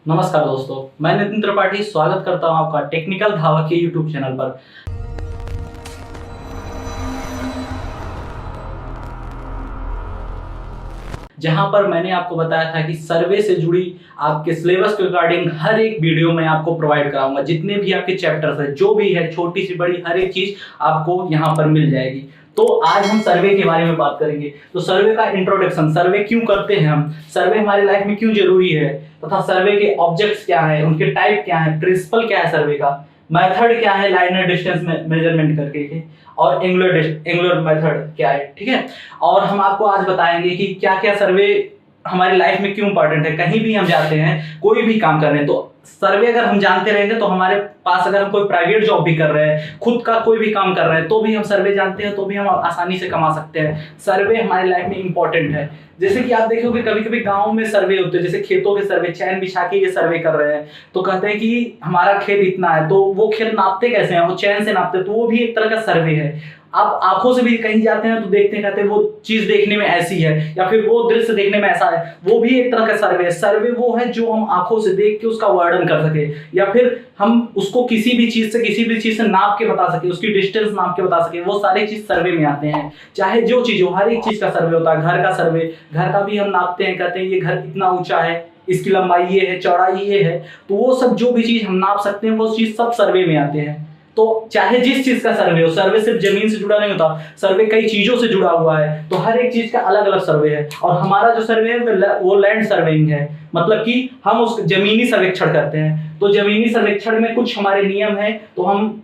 नमस्कार दोस्तों, मैं नितिन त्रिपाठी स्वागत करता हूं आपका टेक्निकल धावा के यूट्यूब चैनल पर। जहां पर मैंने आपको बताया था कि सर्वे से जुड़ी आपके सिलेबस के रिगार्डिंग हर एक वीडियो में आपको प्रोवाइड कराऊंगा। जितने भी आपके चैप्टर्स है, जो भी है, छोटी सी बड़ी हर एक चीज आपको यहां पर मिल जाएगी। तो आज हम सर्वे के बारे में बात करेंगे। तो सर्वे का इंट्रोडक्शन, सर्वे क्यों करते हैं हम, सर्वे हमारी लाइफ में क्यों जरूरी है, तथा सर्वे के ऑब्जेक्ट्स क्या है, उनके टाइप क्या है, प्रिंसिपल क्या है सर्वे का, मेथड क्या है लाइनर डिस्टेंस मेजरमेंट करके के, और एंगुलर मेथड क्या है। ठीक है, और हम आपको आज बताएंगे कि क्या क्या सर्वे हमारी लाइफ में क्यों इंपॉर्टेंट है। कहीं भी हम जाते हैं, कोई भी काम कर रहे हैं, तो सर्वे अगर हम जानते रहेंगे तो हमारे पास, अगर हम कोई प्राइवेट जॉब भी कर रहे हैं, खुद का कोई भी काम कर रहे हैं, तो भी हम सर्वे जानते हैं, तो भी हम आसानी से कमा सकते हैं। सर्वे हमारी लाइफ में इंपॉर्टेंट है। जैसे कि आप देखोगे कभी कभी गांव में सर्वे होते हैं, जैसे खेतों के सर्वे, चैन बिछा के ये सर्वे कर रहे हैं, तो कहते हैं कि हमारा खेत इतना है, तो वो खेत नापते कैसे हैं, वो चैन से नापते हैं, तो वो भी एक तरह का सर्वे है। आप आंखों से भी कहीं जाते हैं तो देखते हैं, कहते हैं वो चीज देखने में ऐसी है, या फिर वो दृश्य देखने में ऐसा है, वो भी एक तरह का सर्वे है। सर्वे वो है जो हम आंखों से देख के उसका वर्णन कर सके, या फिर हम उसको किसी भी चीज से नाप के बता सके, उसकी डिस्टेंस नाप के बता सके, वो सारी चीज सर्वे में आते हैं। चाहे जो चीज हो, हर एक चीज का सर्वे होता है। घर का सर्वे, घर का भी हम नापते हैं, कहते हैं ये घर इतना ऊंचा है, इसकी लंबाई ये है, चौड़ाई ये है, तो वो सब जो भी चीज हम नाप सकते हैं, वो चीज सब सर्वे में आते हैं। तो चाहे जिस चीज का सर्वे हो, सर्वे सिर्फ जमीन से जुड़ा नहीं होता, सर्वे कई चीजों से जुड़ा हुआ है, तो हर एक चीज का अलग अलग सर्वे है। और हमारा जो सर्वे है वो लैंड सर्वेइंग है, मतलब कि हम उस जमीनी सर्वेक्षण करते हैं। तो जमीनी सर्वेक्षण में कुछ हमारे नियम है, तो हम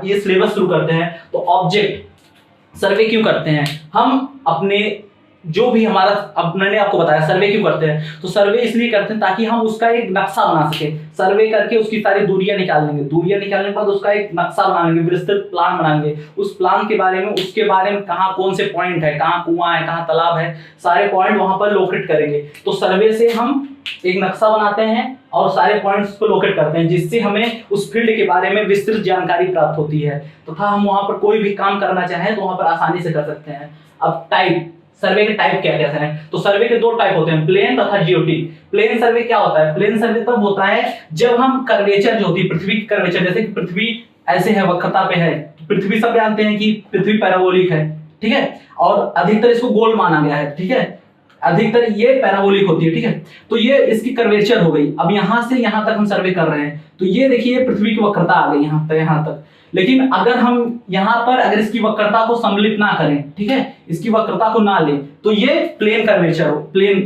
ये सिलेबस शुरू करते हैं। तो ऑब्जेक्ट सर्वे क्यों करते हैं हम, अपने जो भी हमारा, अब मैंने आपको बताया सर्वे क्यों करते हैं। तो सर्वे इसलिए करते हैं ताकि हम उसका एक नक्शा बना सके। सर्वे करके उसकी सारी दूरियां निकाल लेंगे, दूरियां निकालने के बाद उसका एक नक्शा बनाएंगे, विस्तृत प्लान बनाएंगे। उस प्लान के बारे में, उसके बारे में कहाँ कौन से पॉइंट है, कहाँ कुआं है, कहाँ तालाब है, सारे पॉइंट वहां पर लोकेट करेंगे। तो सर्वे से हम एक नक्शा बनाते हैं और सारे पॉइंट्स को लोकेट करते हैं, जिससे हमें उस फील्ड के बारे में विस्तृत जानकारी प्राप्त होती है, तथा हम वहां पर कोई भी काम करना चाहें तो वहां पर आसानी से कर सकते हैं। अब टाइप, सर्वे के टाइप क्या क्या हैं। तो सर्वे के दो टाइप होते हैं, प्लेन तथा जीओटी। प्लेन सर्वे क्या होता है, प्लेन सर्वे तब होता है जब हम कर्वेचर जो होती है, पृथ्वी की कर्वेचर, जैसे कि पृथ्वी ऐसे है, वक्रता पे है, पृथ्वी सब जानते हैं कि पृथ्वी पैराबोलिक है, ठीक है, और अधिकतर इसको गोल माना गया है, ठीक है, अधिकतर ये पैराबोलिक होती है, ठीक है। तो ये इसकी कर्वेचर हो गई। अब यहां से यहां तक हम सर्वे कर रहे हैं, तो ये देखिए पृथ्वी की वक्रता आ गई यहां तक। लेकिन अगर हम यहाँ पर अगर इसकी वक्रता को सम्मिलित ना करें, ठीक है, इसकी वक्रता को ना लें, तो ये प्लेन कर्वेचर हो, प्लेन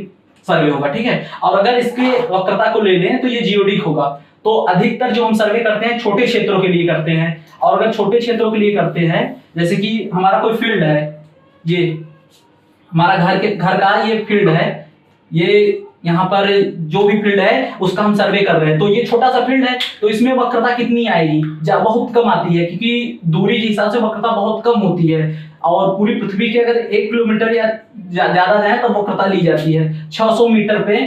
सर्वे होगा, ठीक है। और अगर इसके वक्रता को ले लें तो ये जियोडिक होगा। तो अधिकतर जो हम सर्वे करते हैं छोटे क्षेत्रों के लिए करते हैं, और अगर छोटे क्षेत्रों के लिए करते हैं, जैसे कि हमारा कोई फील्ड है, ये हमारा घर का ये फील्ड है, ये यहाँ पर जो भी फील्ड है उसका हम सर्वे कर रहे हैं, तो ये छोटा सा फील्ड है, तो इसमें वक्रता कितनी आएगी, बहुत कम आती है, क्योंकि दूरी के हिसाब से वक्रता बहुत कम होती है। और पूरी पृथ्वी के अगर 1 किलोमीटर या ज्यादा जाए तो वक्रता ली जाती है 600 मीटर पे,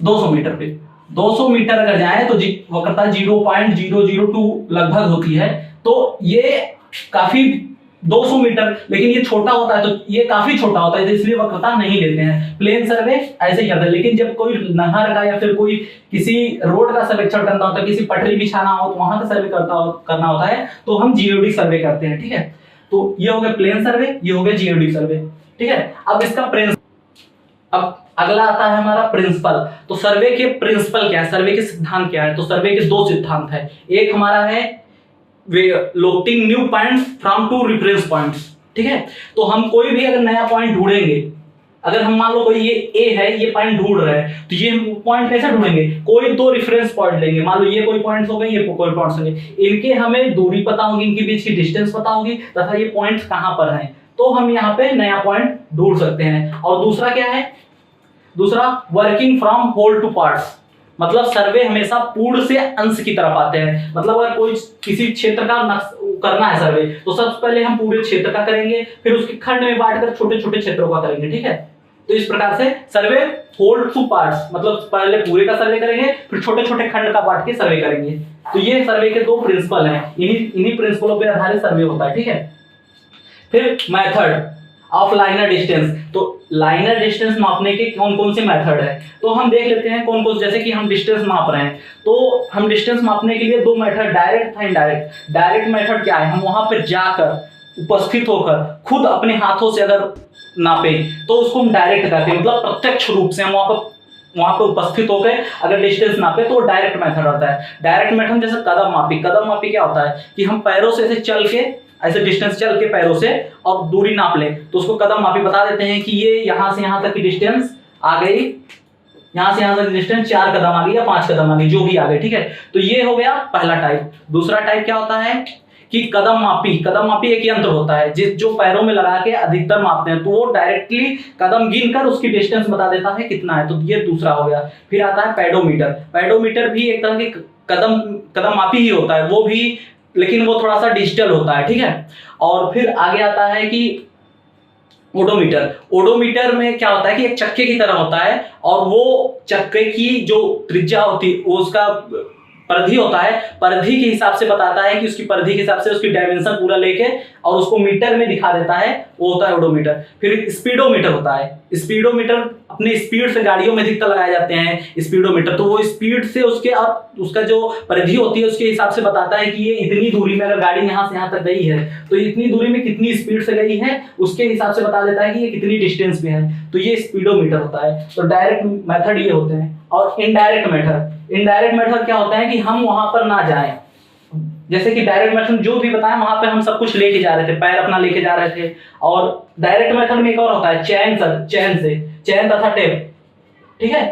200 मीटर पे, 200 मीटर अगर जाए तो वक्रता 0.002 लगभग होती है। तो ये काफी 200 मीटर, लेकिन ये छोटा होता है, तो ये काफी छोटा होता है, इसलिए वक्रता नहीं लेते हैं। प्लेन सर्वे ऐसे ही करते हैं। लेकिन जब कोई नहर का या फिर कोई किसी रोड का सर्वेक्षण करना होता है, किसी पटरी बिछाना हो, तो वहां का सर्वे करना होता है, तो हम जियोडिक सर्वे करते हैं, ठीक है। तो ये हो गया प्लेन सर्वे, ये हो गया जियोडिक सर्वे, ठीक है। अब इसका अब अगला आता है हमारा प्रिंसिपल। तो सर्वे के प्रिंसिपल क्या है, सर्वे के सिद्धांत क्या है। तो सर्वे के दो सिद्धांत है। एक हमारा है locating new point from two reference points, ठीक है। तो हम कोई भी अगर नया पॉइंट ढूंढेंगे, अगर हम मान लो कोई ये ए है, ये पॉइंट ढूंढ रहे हैं, तो ये पॉइंट कैसे ढूंढेंगे, कोई दो रेफरेंस पॉइंट लेंगे, मान लो ये कोई पॉइंट्स हो गए, ये कोई पॉइंट्स होंगे, इनके हमें दूरी पता होगी, इनके बीच की डिस्टेंस पता होगी, तथा ये पॉइंट्स कहां पर हैं, तो हम यहाँ पे नया पॉइंट ढूंढ सकते हैं। और दूसरा क्या है, दूसरा working from whole to parts, मतलब सर्वे हमेशा पूर्ण से अंश की तरफ आते हैं। मतलब अगर कोई किसी क्षेत्र का करना है सर्वे, तो सबसे पहले हम पूरे क्षेत्र का करेंगे, फिर उसके खंड में बांटकर छोटे छोटे क्षेत्रों का करेंगे, ठीक है। तो इस प्रकार से सर्वे होल टू पार्ट्स, मतलब पहले पूरे का सर्वे करेंगे, फिर छोटे छोटे खंड का बांट के सर्वे करेंगे। तो ये सर्वे के दो प्रिंसिपल हैं, इन्हीं प्रिंसिपलों पर आधारित सर्वे होता है, ठीक है। फिर मेथड, ऑफ लाइनर डिस्टेंस। तो लाइनर डिस्टेंस मापने के कौन कौन से मेथड है, तो हम देख लेते हैं कौन कौन। जैसे कि हम डिस्टेंस माप रहे हैं, तो हम डिस्टेंस मापने के लिए दो मेथड, डायरेक्ट था इनडायरेक्ट। डायरेक्ट मेथड क्या है, हम वहां पर जाकर उपस्थित होकर खुद अपने हाथों से अगर नापे तो उसको हम डायरेक्ट कहते हैं, मतलब प्रत्यक्ष रूप से हम वहां पर उपस्थित होकर अगर डिस्टेंस नापे तो डायरेक्ट मेथड होता है। डायरेक्ट मेथड जैसे कदम मापी। कदम मापी क्या होता है कि हम पैरों से ऐसे चल के, ऐसे डिस्टेंस चल के पैरों से और दूरी नाप लें, तो उसको कदम मापी बता देते हैं कि ये यहां से यहां तक की डिस्टेंस आ गई, यहां से यहां तक डिस्टेंस 4 कदम आ गई या 5 कदम आ गई, जो भी आ गई, ठीक है। तो ये हो गया पहला टाइप। दूसरा टाइप क्या होता है कि कदम मापी। कदम मापी एक यंत्र होता है जो पैरों में लगा के अधिकतर मापते हैं, तो वो डायरेक्टली कदम गिनकर उसकी डिस्टेंस बता देता है कितना है, तो ये दूसरा हो गया। फिर आता है पेडोमीटर। पेडोमीटर भी एक तरह के कदम मापी ही होता है वो भी, लेकिन वो थोड़ा सा डिजिटल होता है, ठीक है। और फिर आगे आता है कि ओडोमीटर। ओडोमीटर में क्या होता है कि एक चक्के की तरह होता है, और वो चक्के की जो त्रिज्या होती है, उसका परिधि होता है, परिधि के हिसाब से बताता है कि उसकी परिधि के हिसाब से उसकी डायमेंशन पूरा लेके और उसको मीटर में दिखा देता है, वो होता है ओडोमीटर। फिर स्पीडोमीटर होता है। स्पीडोमीटर अपने स्पीड से गाड़ियों में अधिकतर लगाए जाते हैं स्पीडोमीटर, तो वो स्पीड से उसका जो परिधि होती है उसके हिसाब से बताता है कि ये इतनी दूरी में अगर गाड़ी यहाँ से यहाँ तक गई है तो इतनी दूरी में कितनी स्पीड से गई है, उसके हिसाब से बता देता है कि ये कितनी डिस्टेंस पे है, तो ये स्पीडोमीटर होता है। तो डायरेक्ट मेथड ये होते हैं। और इनडायरेक्ट मेथड क्या होता है कि हम वहां पर ना जाएं। जैसे कि डायरेक्ट मेथड जो भी बताया वहां पे हम सब कुछ लेके जा रहे थे, पैर अपना लेके जा रहे थे। और डायरेक्ट मेथड में एक और होता है चैन तथा टेप, ठीक है।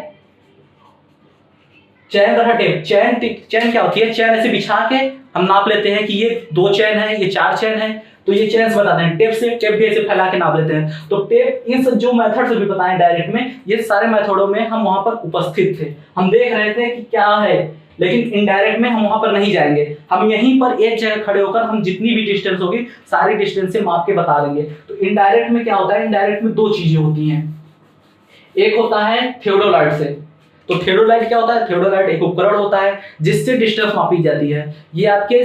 चैन तथा टेप। चैन क्या होती है, चैन ऐसे बिछा के हम नाप लेते हैं कि ये 2 चैन है, ये 4 चैन है, तो ये चैन बताते हैं। टेप भी ऐसे फैला के नाप लेते हैं। तो टेप, इन सब जो मेथड से भी बताएं डायरेक्ट में, ये सारे मेथडों में हम वहां पर उपस्थित थे, हम देख रहे थे कि क्या है। लेकिन इनडायरेक्ट में हम वहां पर नहीं जाएंगे, हम यहीं पर एक जगह खड़े होकर हम जितनी भी डिस्टेंस होगी सारी डिस्टेंस से माप के बता देंगे। तो इनडायरेक्ट में क्या होता है, इनडायरेक्ट में 2 चीजें होती हैं। एक होता है थियोडोलाइट से। तो थियोडोलाइट क्या होता है, थियोडोलाइट एक उपकरण होता है जिससे डिस्टेंस मापी जाती है। ये आपके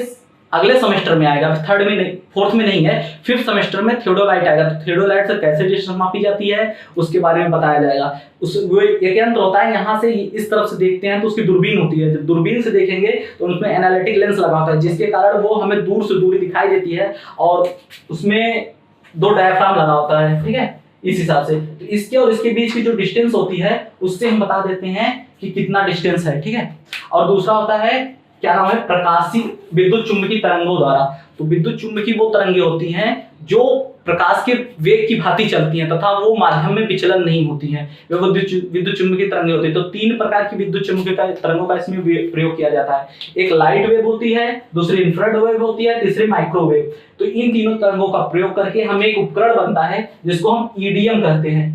अगले सेमेस्टर में आएगा, 3rd में नहीं, 4th में नहीं है, 5th सेमेस्टर में थियोडोलाइट आएगा। तो थियोडोलाइट से कैसे डिस्टेंस मापी जाती है उसके बारे में बताया जाएगा। वो एक यंत्र होता है, यहाँ से इस तरफ से देखते हैं तो उसकी दूरबीन होती है, जब दूरबीन से देखेंगे तो उसमें एनालिटिक लेंस लगा होता है, जिसके कारण वो हमें दूर से दूरी दिखाई देती है, और उसमें 2 डायफ्राम लगा होता है, ठीक है। इस हिसाब से तो इसके और इसके बीच की जो डिस्टेंस होती है उससे हम बता देते हैं कि कितना डिस्टेंस है, ठीक है। और दूसरा होता है, क्या नाम है, प्रकाशीय विद्युत चुम्बकीय तरंगों द्वारा। तो विद्युत चुम्बकीय वो तरंगें होती हैं जो प्रकाश के वेग की भांति चलती हैं तथा वो माध्यम में विचलन नहीं होती हैं, वे विद्युत चुम्बकीय तरंगें होती हैं। तो 3 प्रकार की विद्युत चुम्बकीय तरंगों का इसमें प्रयोग किया जाता है। एक लाइट वेव होती है, दूसरी इंफ्रारेड वेव होती है, तीसरी माइक्रोवेव। तो इन तीनों तरंगों का प्रयोग करके हमें एक उपकरण बनता है जिसको हम ईडीएम कहते हैं,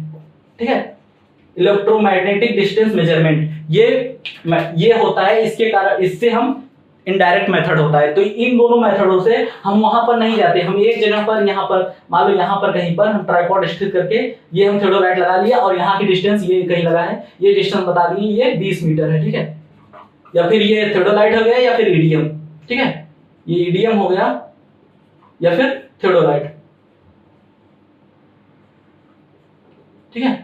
ठीक है, इलेक्ट्रोमैग्नेटिक डिस्टेंस मेजरमेंट। ये होता है, इसके कारण इससे हम इनडायरेक्ट मेथड होता है। तो इन दोनों मेथडों से हम वहां पर नहीं जाते, हम एक जगह पर, यहाँ पर मान लो यहाँ पर कहीं पर हम ट्राइपॉड स्थित करके ये हम थियोडोलाइट लगा लिया और यहाँ की डिस्टेंस ये कहीं लगा है, ये डिस्टेंस बता दी, ये 20 मीटर है, ठीक है। या फिर ये थियोडोलाइट हो गया या फिर ईडीएम, ठीक है, ये ईडीएम हो गया या फिर थियोडोलाइट, ठीक है।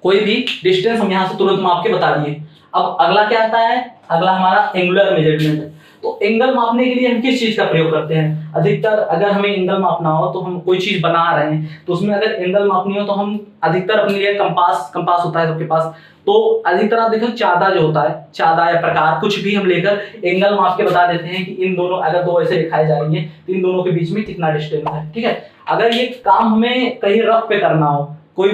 कोई भी डिस्टेंस हम यहां से तुरंत माप के बता दिए। अब अगला क्या आता है, अगला हमारा एंगुलर मेजरमेंट। तो एंगल मापने के लिए हम किस चीज का प्रयोग करते हैं, अधिकतर अगर हमें एंगल मापना हो तो हम कोई चीज बना रहे हैं तो उसमें अगर एंगल मापनी हो तो हम अधिकतर अपने लिए कंपास होता है सबके पास। तो अधिकतर आप देखो चादा जो होता है, चादा या प्रकार कुछ भी हम लेकर एंगल माप के बता देते हैं कि इन दोनों, अगर 2 ऐसे दिखाई जा रही है तो इन दोनों के बीच में कितना डिस्टेंस है, ठीक है। अगर ये काम हमें कहीं रफ पे करना हो, कोई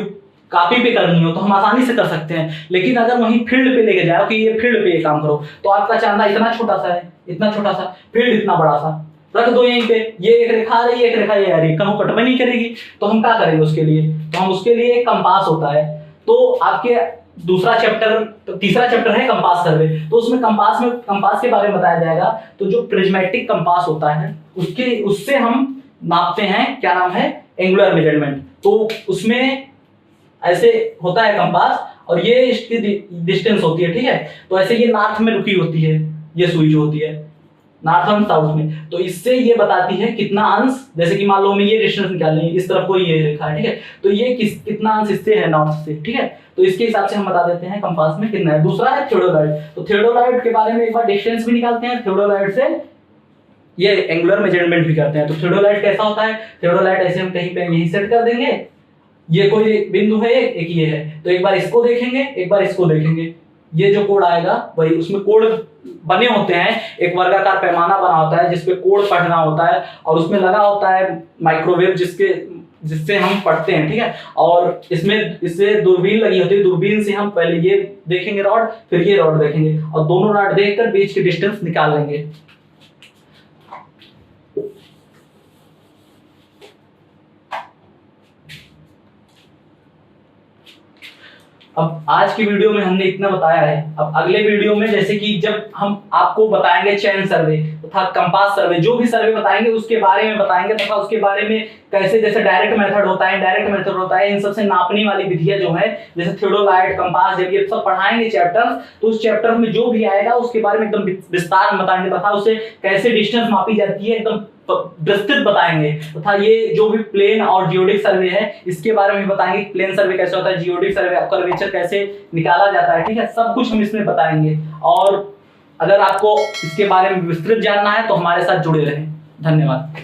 कॉपी पे करनी हो तो हम आसानी से कर सकते हैं। लेकिन अगर वहीं फील्ड पे लेके जाओ कि ये फील्ड पे ये काम करो, तो आपका चांदा इतना छोटा सा है, इतना छोटा सा, फील्ड इतना बड़ा सा, रख दो यहीं पे, ये एक रेखा आ रही है, एक रेखा ये आ रही है, कहीं कटवा नहीं करेगी, तो हम क्या करेंगे उसके लिए, तो हम उसके लिए एक कंपास होता है। तो आपके दूसरा चैप्टर, तीसरा चैप्टर है कंपास सर्वे, तो उसमें कंपास के बारे में बताया जाएगा। तो जो प्रिज्मेटिक कंपास होता है उससे हम नापते हैं, क्या नाम है, एंगुलर मेजरमेंट। तो उसमें ऐसे होता है कंपास और ये इसकी डिस्टेंस होती है, ठीक है। तो ऐसे ये नाथ में रुकी होती है, ये सुई जो होती है, नॉर्थन साउथ में। तो इससे ये बताती है कितना अंश, जैसे कि मान लो हमें ये डिस्टेंस निकालनी है, इस तरफ को ये रेखा है, ठीक है, तो ये कितना अंश इससे है नॉर्थ से, ठीक है, तो इसके हिसाब से हम बता देते हैं कंपास में कितना है। दूसरा है थियोडोलाइट, तो थियोडोलाइट के बारे में एक बार डिस्टेंस भी निकालते हैं, थियोडोलाइट से ये एंगुलर मेजरमेंट भी करते हैं। तो थियोडोलाइट कैसा होता है, थियोडोलाइट ऐसे हम कहीं पे यहीं सेट कर देंगे, ये कोई बिंदु है, एक ये है, तो एक बार इसको देखेंगे, एक बार इसको देखेंगे, ये जो कोड आएगा वही, उसमें कोड बने होते हैं, एक वर्गाकार पैमाना बना होता है जिसपे कोड पढ़ना होता है, और उसमें लगा होता है माइक्रोवेव जिससे हम पढ़ते हैं, ठीक है, और इससे दूरबीन लगी होती है, दूरबीन से हम पहले ये देखेंगे रॉड, फिर ये रॉड देखेंगे, और दोनों रॉड देखकर बीच की डिस्टेंस निकाल लेंगे। अब आज की वीडियो में हमने इतना बताया है। अब अगले वीडियो में जैसे कि जब हम आपको बताएंगे चैन सर्वे तथा कंपास सर्वे, जो भी सर्वे बताएंगे उसके बारे में बताएंगे, तथा उसके बारे में कैसे, जैसे डायरेक्ट मेथड होता है, इनडायरेक्ट मेथड होता है, इन सबसे नापने वाली विधियां जो है, जैसे थियोडोलाइट, कंपास, जब ये सब पढ़ाएंगे चैप्टर, तो उस चैप्टर में जो भी आएगा उसके बारे में एकदम विस्तार में बताएंगे, तथा उससे कैसे डिस्टेंस मापी जाती है एकदम विस्तृत बताएंगे, तथा ये जो भी प्लेन और जियोडिक सर्वे है इसके बारे में बताएंगे, प्लेन सर्वे कैसे होता है, जियोडिक सर्वे कर्वेचर कैसे निकाला जाता है, ठीक है, सब कुछ हम इसमें बताएंगे। और अगर आपको इसके बारे में विस्तृत जानना है तो हमारे साथ जुड़े रहें। धन्यवाद।